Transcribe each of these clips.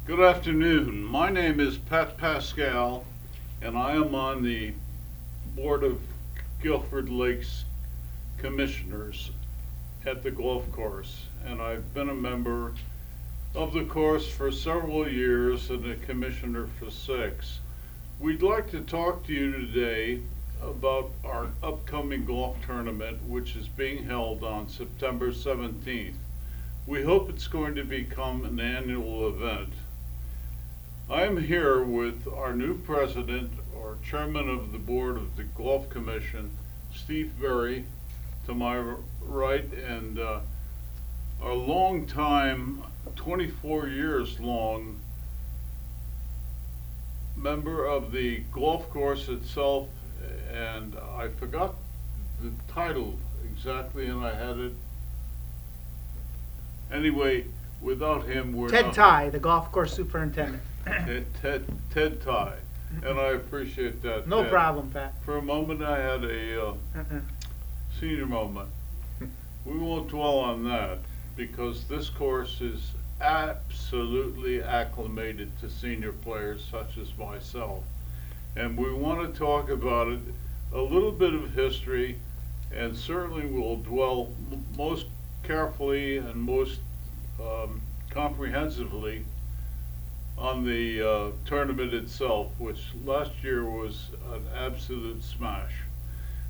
Good afternoon. My name is Pat Pascal, and I am on the Board of Guilford Lakes Commissioners at the golf course. And I've been a member of the course for several years and a commissioner for 6. We'd like to talk to you today about our upcoming golf tournament, which is being held on September 17th. We hope it's going to become an annual event. I am here with our new president, or chairman of the board of the Golf Commission, Steve Berry, to my right, and our long time, 24 years long, member of the golf course itself, and I forgot the title exactly, and I had it. Anyway, without him, we're Ted not. Ty, the golf course superintendent. Ted Ty, and I appreciate that. No Ted. problem, Pat. For a moment, I had a senior moment. We won't dwell on that because this course is absolutely acclimated to senior players such as myself. And we want to talk about it, a little bit of history, and certainly we'll dwell most carefully and most comprehensively on the tournament itself, which last year was an absolute smash.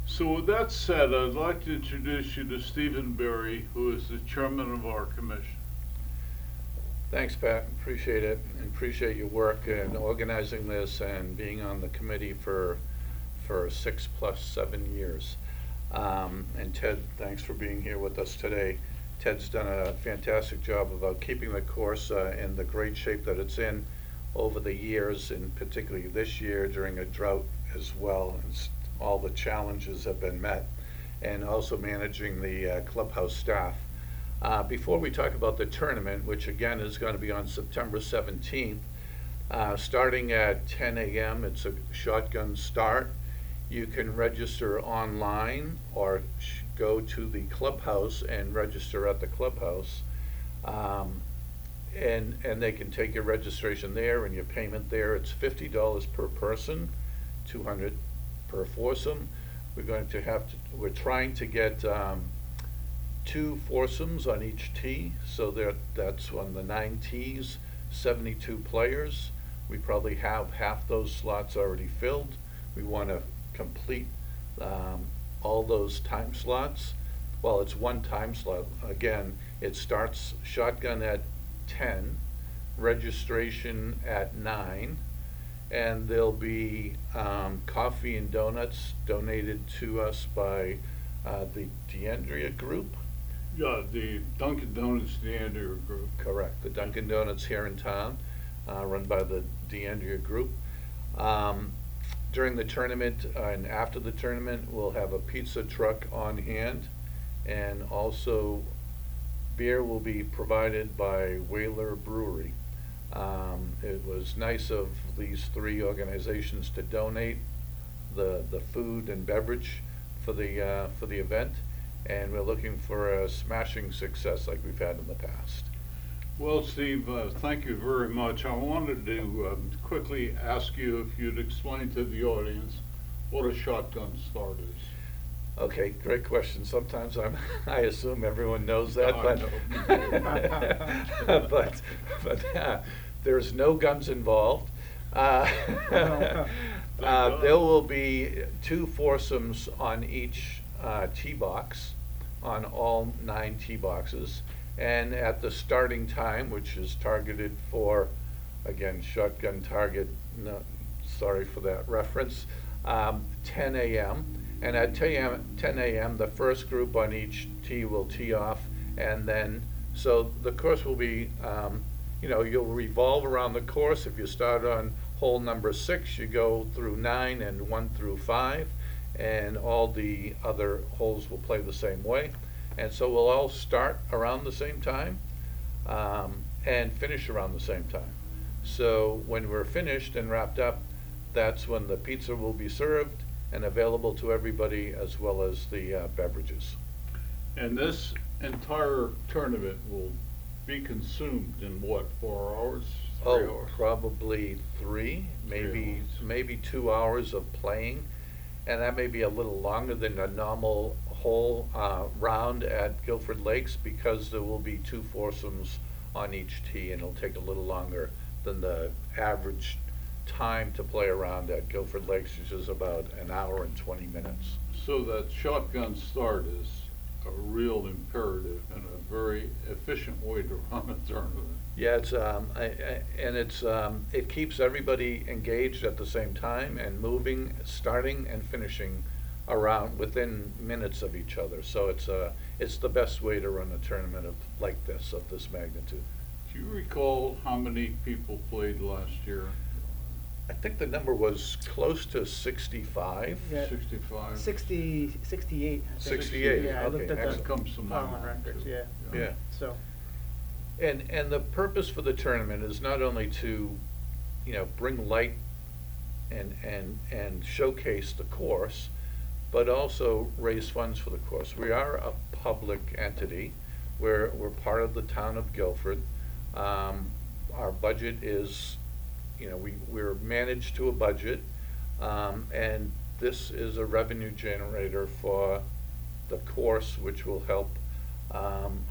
So with that said, I'd like to introduce you to Stephen Berry, who is the chairman of our commission. Thanks, Pat. Appreciate it, and appreciate your work in organizing this and being on the committee for 6 plus 7 years. And Ted, thanks for being here with us today. Ted's done a fantastic job about keeping the course in the great shape that it's in over the years, and particularly this year during a drought as well. All the challenges have been met, and also managing the clubhouse staff. Before we talk about the tournament, which again is going to be on September 17th, starting at 10 a.m., it's a shotgun start. You can register online or go to the clubhouse and register at the clubhouse. And they can take your registration there and your payment there. It's $50 per person, $200 per foursome. We're trying to get 2 foursomes on each tee, so that's on the 9 tees, 72 players. We probably have half those slots already filled. We want to complete all those time slots. Well, it's one time slot. Again, it starts shotgun at 10, registration at 9, and there'll be coffee and donuts donated to us by the DeAndrea Group. Yeah, the Dunkin' Donuts DeAndrea Group. Correct, the Dunkin' Donuts here in town, run by the DeAndrea Group. During the tournament and after the tournament, we'll have a pizza truck on hand, and also beer will be provided by Whaler Brewery. It was nice of these 3 organizations to donate the food and beverage for the event, and we're looking for a smashing success like we've had in the past. Well, Steve, thank you very much. I wanted to quickly ask you if you'd explain to the audience what a shotgun start is. Okay, great question. Sometimes I assume everyone knows that, but there's no guns involved. There will be 2 foursomes on each tee box, on all 9 tee boxes. And at the starting time, which is targeted for, again, shotgun target, no, sorry for that reference, 10 a.m. And at 10 a.m., the first group on each tee will tee off, and then, so the course will be, you'll revolve around the course. If you start on hole number 6, you go through 9 and 1 through 5, and all the other holes will play the same way. And so we'll all start around the same time and finish around the same time. So when we're finished and wrapped up, that's when the pizza will be served and available to everybody, as well as the beverages. And this entire tournament will be consumed in what, 4 hours, 3 Oh, hours? probably three, 3 maybe, hours. maybe 2 hours of playing. And that may be a little longer than a normal whole, round at Guilford Lakes, because there will be two foursomes on each tee, and it'll take a little longer than the average time to play around at Guilford Lakes, which is about an hour and 20 minutes. So that shotgun start is a real imperative and a very efficient way to run a tournament. Yeah, it's, and it's, it keeps everybody engaged at the same time and moving, starting and finishing around within minutes of each other. So it's the best way to run a tournament like this, of this magnitude. Do you recall how many people played last year? I think the number was close to 65. Yeah. 65? 68, I think. 68, Yeah, I looked okay, at excellent. the Comes to mind, Common records, too. yeah. Yeah. So, And the purpose for the tournament is not only to, bring light and showcase the course, but also raise funds for the course. We are a public entity. We're part of the town of Guilford. Our budget is, we're managed to a budget, and this is a revenue generator for the course, which will help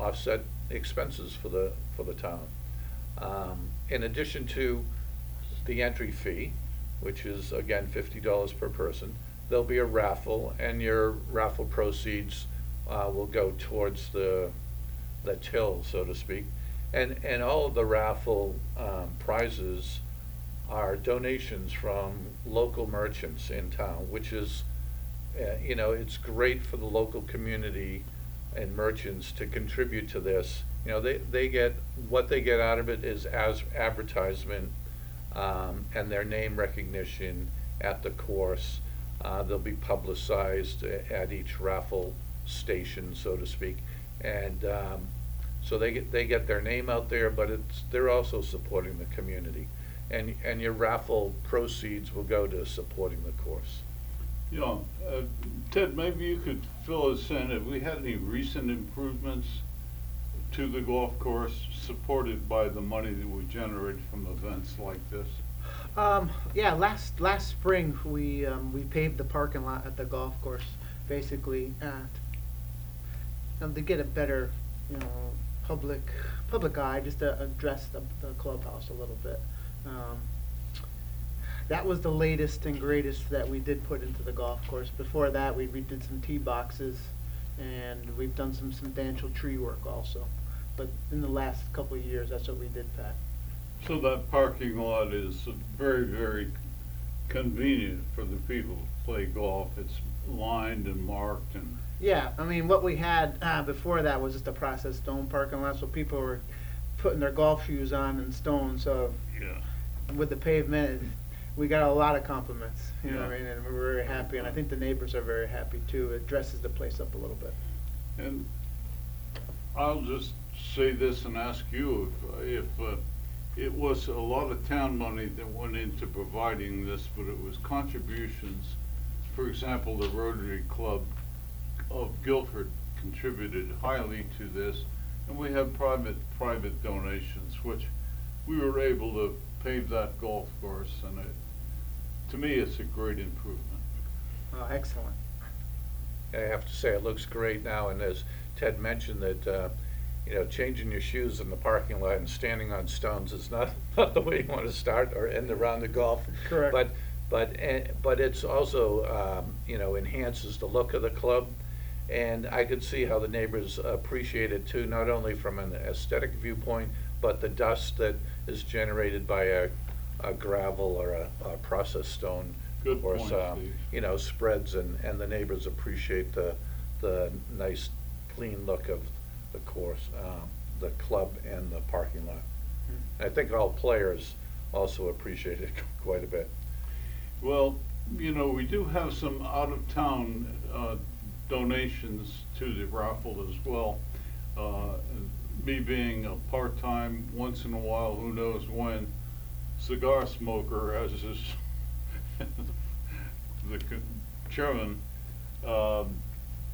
offset expenses for the town. In addition to the entry fee, which is again $50 per person, there'll be a raffle, and your raffle proceeds will go towards the till, so to speak. And all of the raffle prizes are donations from local merchants in town, which is, it's great for the local community and merchants to contribute to this. They get, what they get out of it is as advertisement, and their name recognition at the course. They'll be publicized at each raffle station, so to speak. And so they get their name out there, but they're also supporting the community. And your raffle proceeds will go to supporting the course. Yeah, Ted, maybe you could fill us in. Have we had any recent improvements to the golf course supported by the money that we generate from events like this? yeah, last spring we paved the parking lot at the golf course, basically, to get a better, public eye, just to address the clubhouse a little bit. That was the latest and greatest that we did put into the golf course. Before that, we redid some tee boxes, and we've done some substantial tree work also. But in the last couple of years, that's what we did, Pat. So that parking lot is very, very convenient for the people to play golf. It's lined and marked and... Yeah, I mean, what we had before that was just a processed stone parking lot, so people were putting their golf shoes on in stone. So Yeah. with the pavement, we got a lot of compliments, you know Yeah. what I mean, and we're very happy, and I think the neighbors are very happy too. It dresses the place up a little bit. And I'll just say this and ask you if it was a lot of town money that went into providing this, but it was contributions. For example, the Rotary Club of Guilford contributed highly to this, and we have private donations, which we were able to pave that golf course, and to me, it's a great improvement. Oh, excellent. I have to say, it looks great now, and as Ted mentioned, that changing your shoes in the parking lot and standing on stones is not the way you want to start or end a round of golf. Correct. But it's also enhances the look of the club, and I could see how the neighbors appreciate it too, not only from an aesthetic viewpoint, but the dust that is generated by a gravel or a processed stone. Good Of course, point, Steve. spreads, and the neighbors appreciate the nice, clean look of the course, the club and the parking lot. I think all players also appreciate it quite a bit. Well, we do have some out-of-town donations to the raffle as well. Me being a part-time, once in a while, who knows when, cigar smoker, as is the chairman,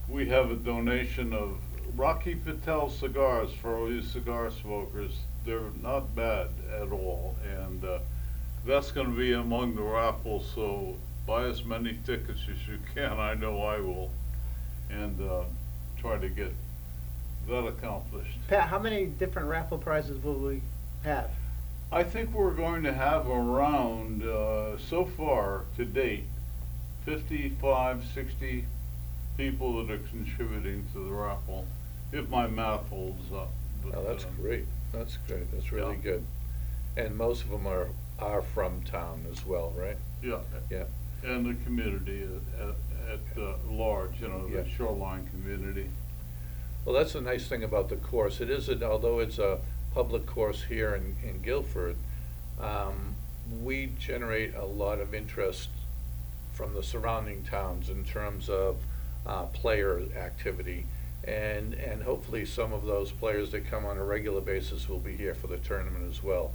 we have a donation of Rocky Patel cigars, for all you cigar smokers, they're not bad at all, and that's going to be among the raffles. So buy as many tickets as you can. I know I will, and try to get that accomplished. Pat, how many different raffle prizes will we have? I think we're going to have around, so far to date, 55, 60 people that are contributing to the raffle, if my math holds up. But, Oh, that's great. That's great. That's really yeah. good. And most of them are from town as well, right? Yeah. Yeah. And the community at large, you know, Yeah. the shoreline community. Well, that's the nice thing about the course. Although it's a public course here in Guilford, we generate a lot of interest from the surrounding towns in terms of player activity. And hopefully some of those players that come on a regular basis will be here for the tournament as well.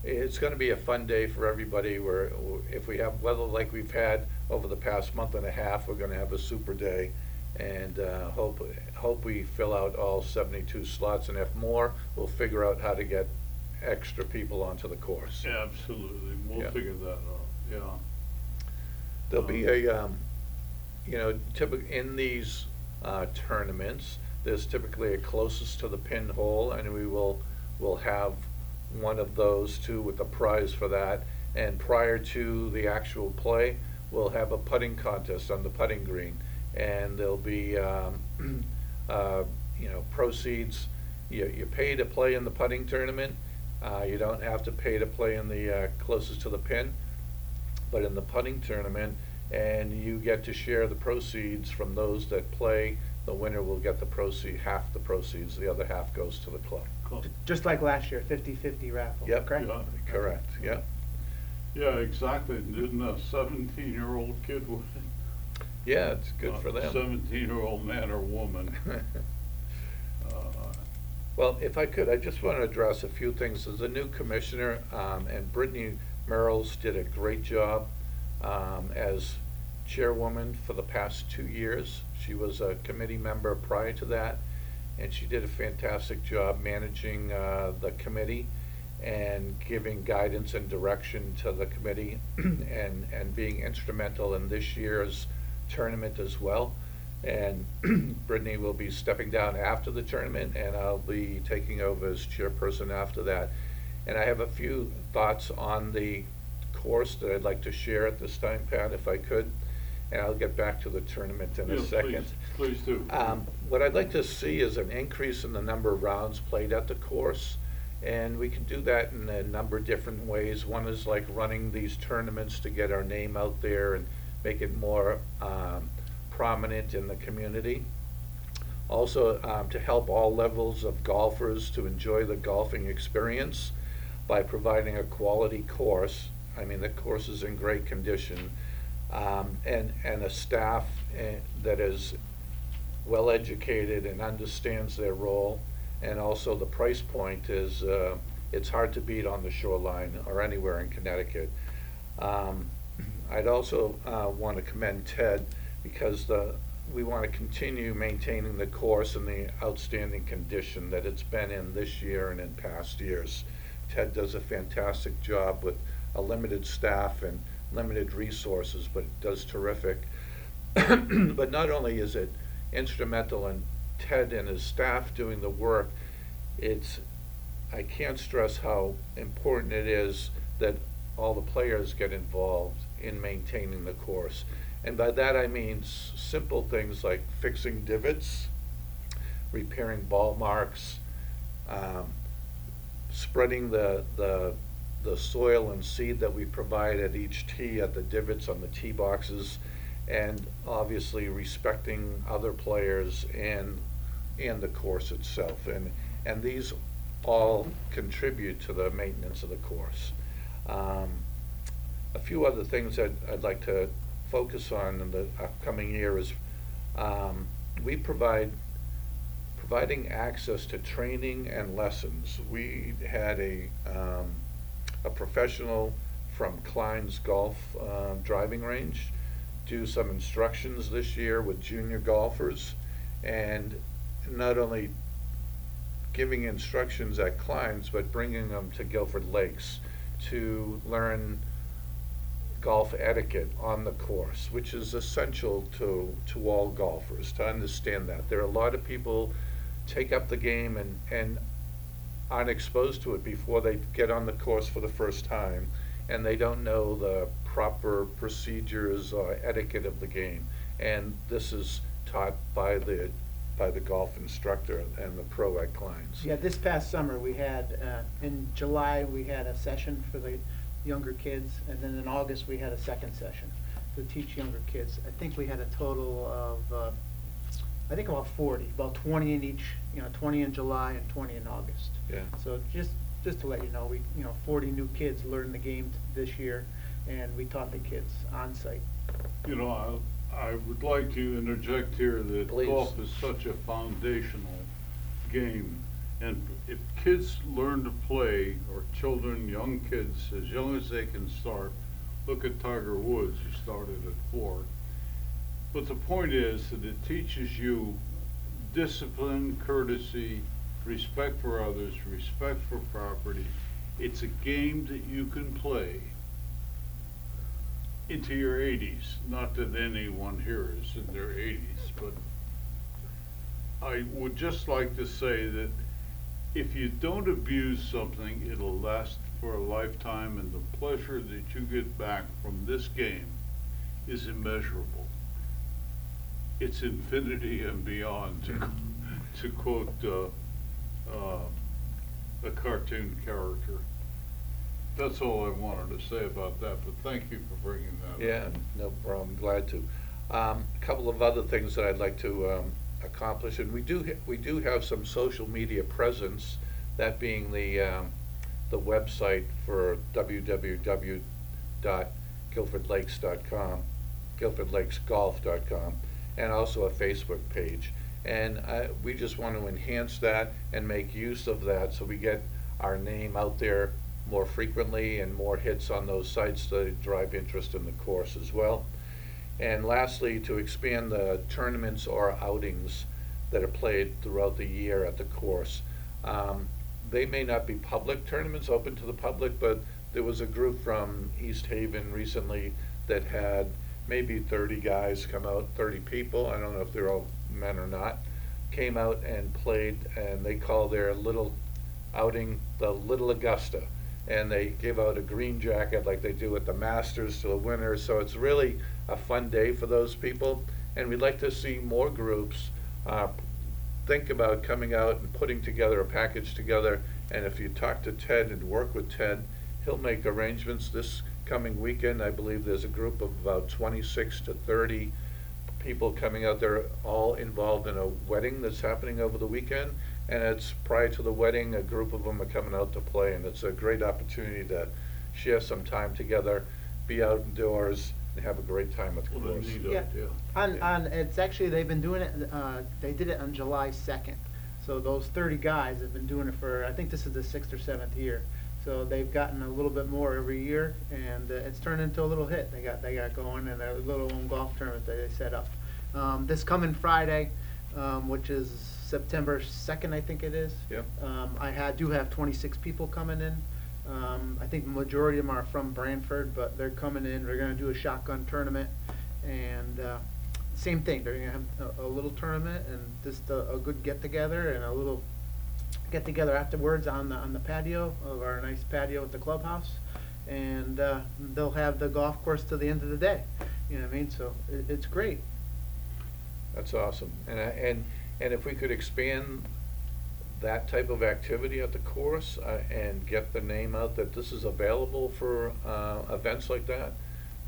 It's going to be a fun day for everybody. If we have weather like we've had over the past month and a half, we're going to have a super day, and hope we fill out all 72 slots, and if more, we'll figure out how to get extra people onto the course. Absolutely, we'll Yeah. figure that out, yeah. There'll be in these tournaments, there's typically a closest to the pinhole, and we'll have one of those two with the prize for that. And prior to the actual play, we'll have a putting contest on the putting green, and there'll be proceeds. You pay to play in the putting tournament. You don't have to pay to play in the closest to the pin, but in the putting tournament, and you get to share the proceeds from those that play. The winner will get half the proceeds. The other half goes to the club. Cool. Just like last year, 50-50 raffle, Yep. correct? Yeah. Correct. Yeah. Yeah, exactly. Didn't a 17-year-old kid win? Yeah, it's good for them. 17-year-old man or woman. Well, if I could, I just want to address a few things. As a new commissioner, and Brittany Merrills did a great job as chairwoman for the past 2 years. She was a committee member prior to that, and she did a fantastic job managing the committee and giving guidance and direction to the committee and being instrumental in this year's tournament as well. And Brittany will be stepping down after the tournament, and I'll be taking over as chairperson after that. And I have a few thoughts on the course that I'd like to share at this time, Pat, if I could. And I'll get back to the tournament in a second. Please do. What I'd like to see is an increase in the number of rounds played at the course. And we can do that in a number of different ways. One is like running these tournaments to get our name out there and make it more prominent in the community. Also, to help all levels of golfers to enjoy the golfing experience by providing a quality course. I mean, the course is in great condition, and a staff that is well educated and understands their role. And also the price point is, it's hard to beat on the shoreline or anywhere in Connecticut. I'd also want to commend Ted, because we want to continue maintaining the course in the outstanding condition that it's been in this year and in past years. Ted does a fantastic job with a limited staff and limited resources, but does terrific. But not only is it instrumental in Ted and his staff doing the work, I can't stress how important it is that all the players get involved in maintaining the course. And by that I mean simple things like fixing divots, repairing ball marks, spreading the soil and seed that we provide at each tee at the divots on the tee boxes, and obviously respecting other players and the course itself. And these all contribute to the maintenance of the course. A few other things that I'd like to focus on in the upcoming year is providing access to training and lessons. We had a professional from Klein's Golf driving range do some instructions this year with junior golfers, and not only giving instructions at clients, but bringing them to Guilford Lakes to learn golf etiquette on the course, which is essential to all golfers to understand that. There are a lot of people take up the game and aren't exposed to it before they get on the course for the first time, and they don't know the proper procedures or etiquette of the game. And this is taught by the golf instructor and the pro at clients. Yeah, this past summer we had, in July, we had a session for the younger kids, and then in August we had a second session to teach younger kids. I think we had a total of, I think about 40, about 20 in each, 20 in July and 20 in August. Yeah. So just to let you know, 40 new kids learned the game this year, and we taught the kids on site. I would like to interject here that Please. golf is such a foundational game. And if kids learn to play, or children, young kids, as young as they can start, look at Tiger Woods, who started at 4. But the point is that it teaches you discipline, courtesy, respect for others, respect for property. It's a game that you can play into your 80s. Not that anyone here is in their 80s, but I would just like to say that if you don't abuse something, it'll last for a lifetime, and the pleasure that you get back from this game is immeasurable. It's infinity and beyond, to quote a cartoon character. That's all I wanted to say about that, but thank you for bringing that Yeah, up. no problem, glad to. A couple of other things that I'd like to accomplish, and we do have some social media presence, that being the website for www.guilfordlakes.com, guilfordlakesgolf.com, and also a Facebook page. And we just want to enhance that and make use of that so we get our name out there more frequently and more hits on those sites to drive interest in the course as well. And lastly, to expand the tournaments or outings that are played throughout the year at the course. They may not be public tournaments open to the public, but there was a group from East Haven recently that had maybe 30 guys come out, 30 people, I don't know if they're all men or not, came out and played, and they call their little outing the Little Augusta. And they give out a green jacket like they do at the Masters to the winners. So it's really a fun day for those people. And we'd like to see more groups think about coming out and putting together a package together. And if you talk to Ted and work with Ted, he'll make arrangements this coming weekend. I believe there's a group of about 26 to 30 people coming out there, all involved in a wedding that's happening over the weekend. And it's prior to the wedding, a group of them are coming out to play, and it's a great opportunity to share some time together, be outdoors, and have a great time at the What a course. neat Yeah. idea. It's actually, they've been doing it, they did it on July 2nd. So those 30 guys have been doing it for, I think this is the 6th or 7th year. So they've gotten a little bit more every year, and it's turned into a little hit. They got going, and a little own golf tournament that they set up. This coming Friday, which is September 2nd, I think it is. Yep. I do have 26 people coming in. I think the majority of them are from Brantford, but they're coming in. They're going to do a shotgun tournament, and same thing. They're going to have a little tournament and just a good get together and a little get together afterwards on the patio of our nice patio at the clubhouse, and they'll have the golf course to the end of the day. You know what I mean? So it's great. That's awesome. And if we could expand that type of activity at the course and get the name out that this is available for events like that,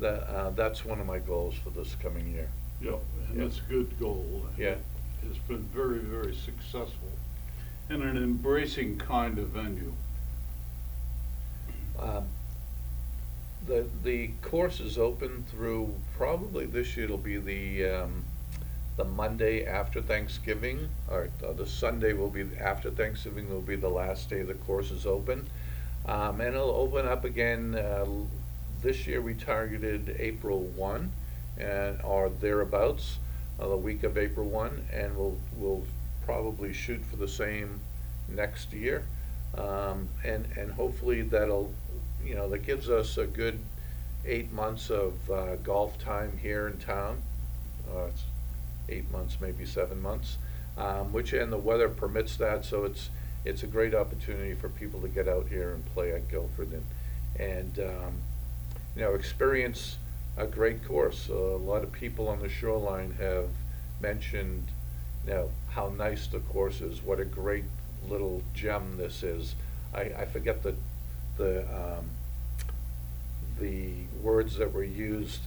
that's one of my goals for this coming year. Yep, and Yep. it's a good goal. Yeah. It's been very, very successful, and an embracing kind of venue. The course is open through, probably this year it'll be the Monday after Thanksgiving, or the Sunday will be after Thanksgiving, will be the last day the course is open. And it'll open up again, this year we targeted April 1, or thereabouts. the week of April 1, and we'll probably shoot for the same next year. And hopefully that'll, that gives us a good 8 months of golf time here in town. It's 8 months, maybe 7 months, and the weather permits that, so it's a great opportunity for people to get out here and play at Guilford and experience a great course. A lot of people on the shoreline have mentioned, how nice the course is, what a great little gem this is. I forget the words that were used,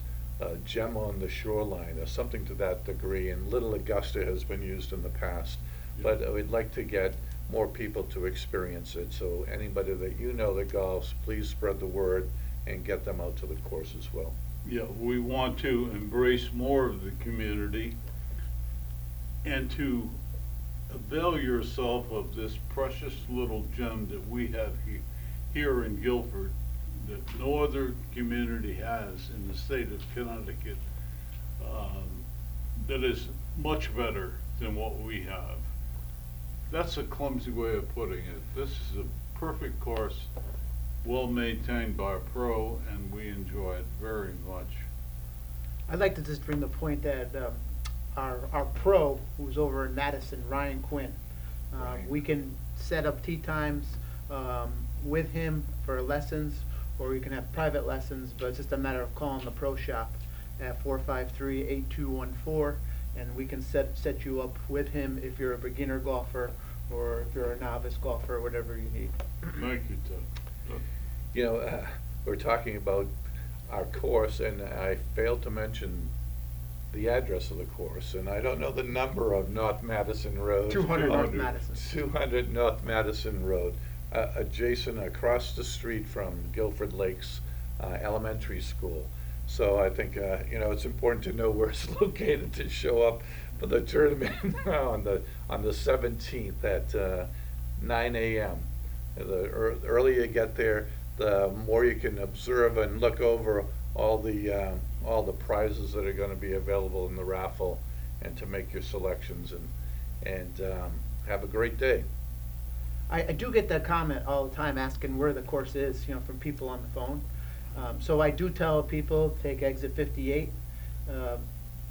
gem on the shoreline, or something to that degree, and Little Augusta has been used in the past. Yeah. But we'd like to get more people to experience it, so anybody that that golfs, please spread the word and get them out to the course as well. Yeah, we want to embrace more of the community and to avail yourself of this precious little gem that we have here in Guilford that no other community has in the state of Connecticut, that is much better than what we have. That's a clumsy way of putting it. This is a perfect course, well maintained by a pro, and we enjoy it very much. I'd like to just bring the point that our pro, who's over in Madison, Ryan Quinn, Right. we can set up tee times with him for lessons, or we can have private lessons, but it's just a matter of calling the pro shop at 453-8214, and we can set you up with him if you're a beginner golfer or if you're a novice golfer, whatever you need. Thank you, Ted. We're talking about our course, and I failed to mention the address of the course, and I don't know the number of North Madison Road. 200 North Madison. 200 North Madison Road, adjacent, across the street from Guilford Lakes Elementary School. So I think, it's important to know where it's located to show up for the tournament on the 17th at 9 a.m. The earlier you get there, the more you can observe and look over all the prizes that are going to be available in the raffle, and to make your selections and have a great day. I do get that comment all the time asking where the course is, from people on the phone. So I do tell people, take exit 58,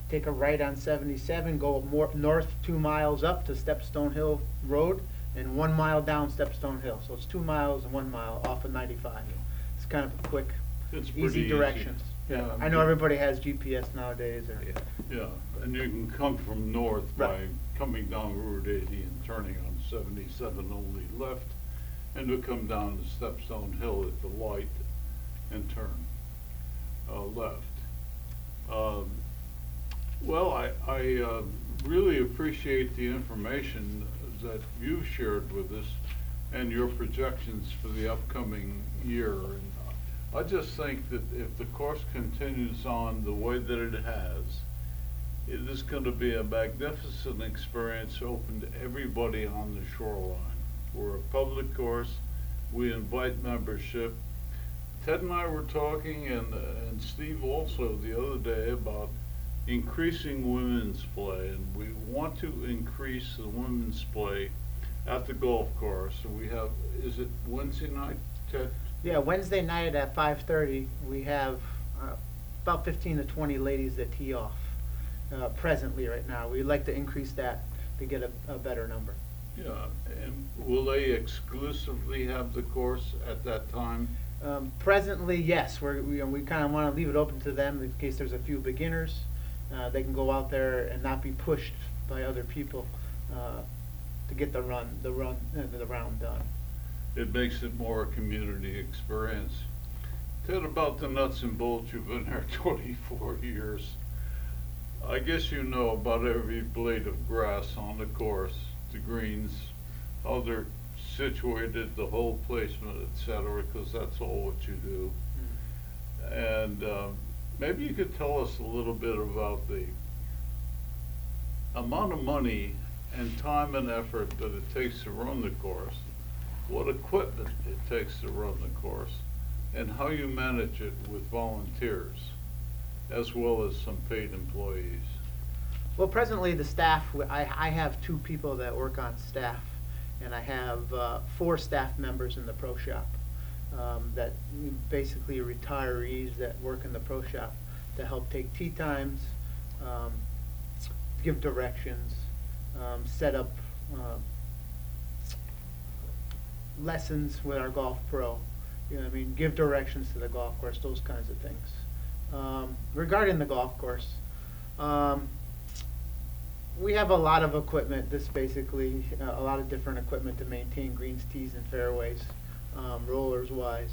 take a right on 77, go north 2 miles up to Stepstone Hill Road, and 1 mile down Stepstone Hill. So it's 2 miles and 1 mile off of 95. It's kind of a quick, It's pretty easy easy. directions. Yeah, I know everybody has GPS nowadays. Yeah, and you can come from north by Right. coming down Route 80 and turning on 77 only left, and to come down to Stepstone Hill at the light and turn left. Well, I really appreciate the information that you've shared with us and your projections for the upcoming year. And I just think that if the course continues on the way that it has, it is going to be a magnificent experience open to everybody on the shoreline. We're a public course. We invite membership. Ted and I were talking, and Steve also, the other day, about increasing women's play, and we want to increase the women's play at the golf course. And we have, is it Wednesday night, Ted? Yeah, Wednesday night at 5:30, we have about 15 to 20 ladies that tee off presently right now. We'd like to increase that to get a better number. Yeah, and will they exclusively have the course at that time? Presently, yes. We kind of want to leave it open to them in case there's a few beginners. They can go out there and not be pushed by other people to get the round done. It makes it more a community experience. Ted, about the nuts and bolts, you've been there 24 years. I guess you know about every blade of grass on the course, the greens, how they're situated, the hole placement, etc., because that's all what you do. And maybe you could tell us a little bit about the amount of money and time and effort that it takes to run the course, what equipment it takes to run the course, and how you manage it with volunteers, as well as some paid employees. Well, presently the staff, I have 2 people that work on staff, and I have 4 staff members in the pro shop that basically retirees that work in the pro shop to help take tee times, give directions, set up lessons with our golf pro. You know what I mean? Give directions to the golf course, those kinds of things. Regarding the golf course, we have a lot of equipment. This basically a lot of different equipment to maintain greens, tees, and fairways, rollers wise.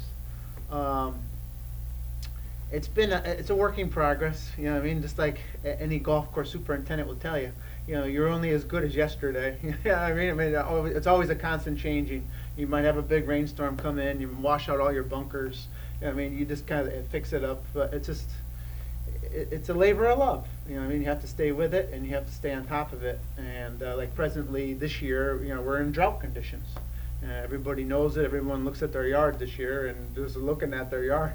It's a work in progress. You know what I mean? Just like any golf course superintendent will tell you. You know, you're only as good as yesterday. Yeah, I mean, it's always a constant changing. You might have a big rainstorm come in, you wash out all your bunkers. You know what I mean, you just kind of fix it up. But it's a labor of love. You know what I mean? You have to stay with it, and you have to stay on top of it. And like presently this year, you know, we're in drought conditions. Everybody knows it. Everyone looks at their yard this year, and just looking at their yard,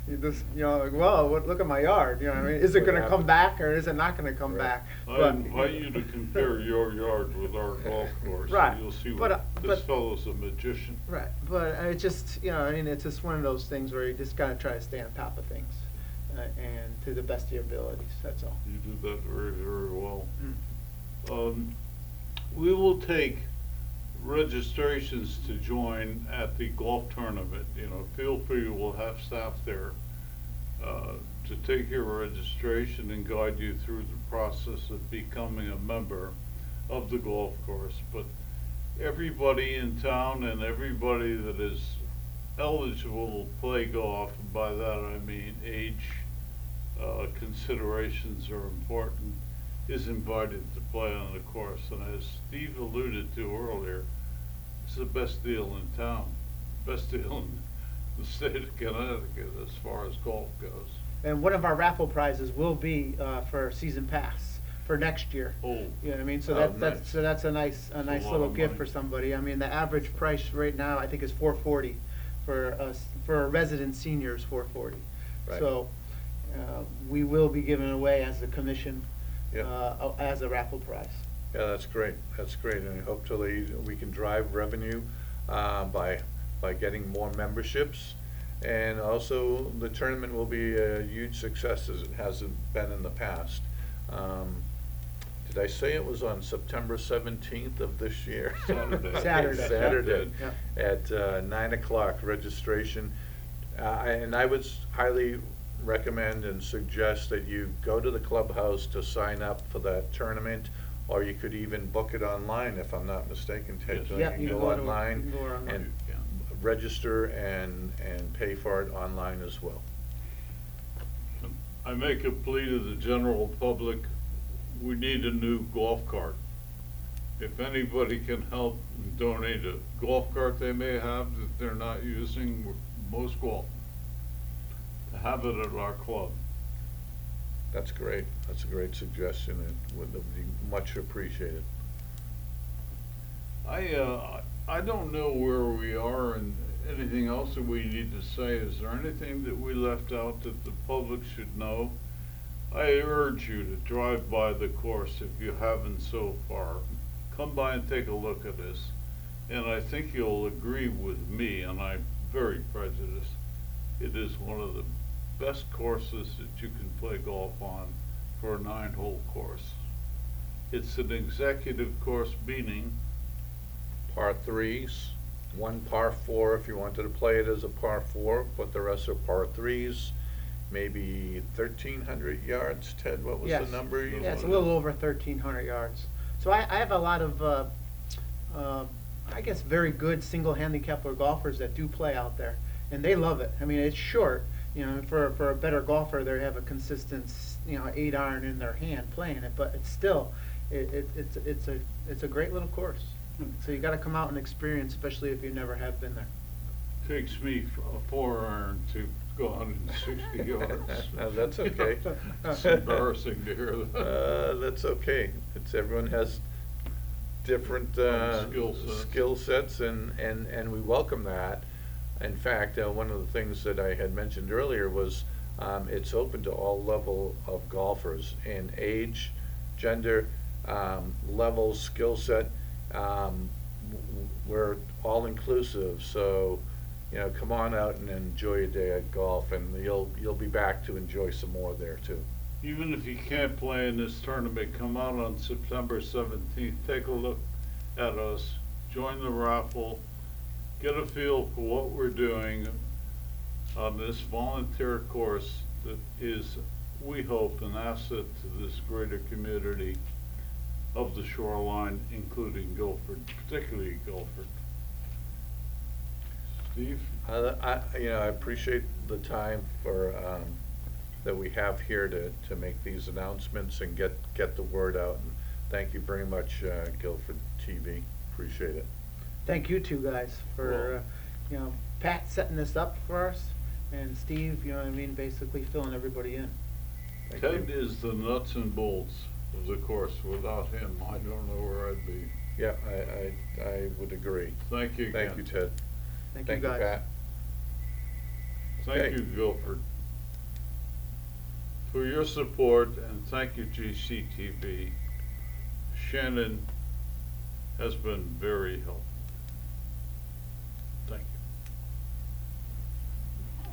you just, you know, like, well, look at my yard. You know what I mean? Is it going to come back, or is it not going to come back? I invite you to compare your yard with our golf course. Right. You'll see this fellow's a magician. Right. But it's just, you know, I mean, it's just one of those things where you just got to try to stay on top of things, and to the best of your abilities. That's all. You do that very, very well. Mm. We will take registrations to join at the golf tournament. You know, feel free, we'll have staff there to take your registration and guide you through the process of becoming a member of the golf course. But everybody in town and everybody that is eligible to play golf, and by that I mean age considerations are important, is invited to play on the course. And as Steve alluded to earlier, it's the best deal in town, best deal in the state of Connecticut as far as golf goes. And one of our raffle prizes will be for season pass for next year. Oh, you know what I mean? So nice. that's a nice little gift for somebody. I mean, the average price right now I think is $440 for resident seniors, $440. Right. So we will be giving away as a commission, Yep. as a raffle prize. Yeah, that's great. That's great, and hopefully we can drive revenue by getting more memberships, and also the tournament will be a huge success as it hasn't been in the past. Did I say it was on September 17th of this year? Saturday. Saturday. Yeah. At 9 o'clock registration, and I would highly recommend and suggest that you go to the clubhouse to sign up for that tournament, or you could even book it online, if I'm not mistaken, Ted. Yes. So Yeah, you can go online and register and pay for it online as well. I make a plea to the general public, we need a new golf cart. If anybody can help and donate a golf cart they may have that they're not using, we're most welcome to have it at our club. That's great. That's a great suggestion, and would be much appreciated. I don't know where we are and anything else that we need to say. Is there anything that we left out that the public should know? I urge you to drive by the course if you haven't so far. Come by and take a look at this. And I think you'll agree with me, and I'm very prejudiced. It is one of the best courses that you can play golf on for a 9-hole course. It's an executive course, meaning Par threes, one par four if you wanted to play it as a par four, but the rest are par threes. Maybe 1,300 yards. Ted, what was the number? Yeah, it's a little over 1,300 yards. So I have a lot of, I guess, very good single handicapper golfers that do play out there, and they love it. I mean, it's short. You know, for a better golfer, they have a consistent, 8-iron in their hand playing it, but it's still, it's a great little course. So you got to come out and experience, especially if you never have been there. takes me a 4-iron to go 160 yards. That's okay. It's embarrassing to hear that. That's okay. Everyone has different skill sets, and we welcome that. In fact, one of the things that I had mentioned earlier was it's open to all level of golfers in age, gender, levels, skill set. We're all inclusive, so, you know, come on out and enjoy a day at golf, and you'll be back to enjoy some more there too. Even if you can't play in this tournament, come out on September 17th, take a look at us, join the raffle, get a feel for what we're doing on this volunteer course that is, we hope, an asset to this greater community of the shoreline, including Guilford, particularly Guilford. Steve? I appreciate the time for, that we have here to make these announcements and get the word out. And thank you very much, Guilford TV. Appreciate it. Thank you two guys for, Pat setting this up for us, and Steve, you know what I mean, basically filling everybody in. Thank Ted you. is the nuts and bolts of the course. Without him, I don't know where I'd be. Yeah, I would agree. Thank you again. Thank you, Ted. Thank you guys. Pat. Thank Okay. you, Guilford, for your support, and thank you, GCTV. Shannon has been very helpful.